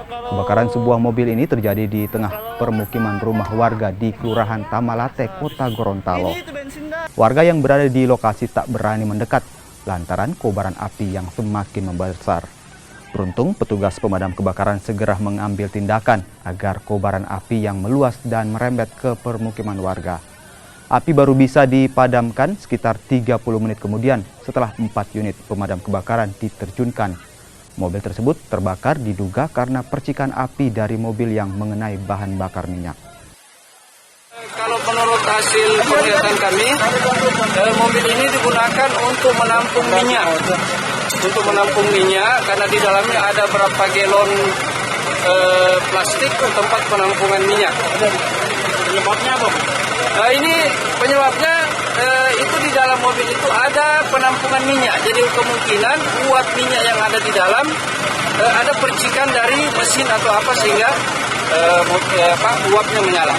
Kebakaran sebuah mobil ini terjadi di tengah permukiman rumah warga di Kelurahan Tamalate, Kota Gorontalo. Warga yang berada di lokasi tak berani mendekat lantaran kobaran api yang semakin membesar. Beruntung petugas pemadam kebakaran segera mengambil tindakan agar kobaran api yang meluas dan merembet ke permukiman warga. Api baru bisa dipadamkan sekitar 30 menit kemudian setelah 4 unit pemadam kebakaran diterjunkan. Mobil tersebut terbakar diduga karena percikan api dari mobil yang mengenai bahan bakar minyak. Kalau menurut hasil penglihatan kami, mobil ini digunakan untuk menampung minyak. Untuk menampung minyak karena di dalamnya ada berapa galon plastik tempat penampungan minyak. Penyebabnya apa? Ini penyebabnya itu di dalam mobil itu ada penampungan minyak. Jadi kemungkinan uap minyak yang ada di dalam ada percikan dari mesin atau apa sehingga uapnya menyala.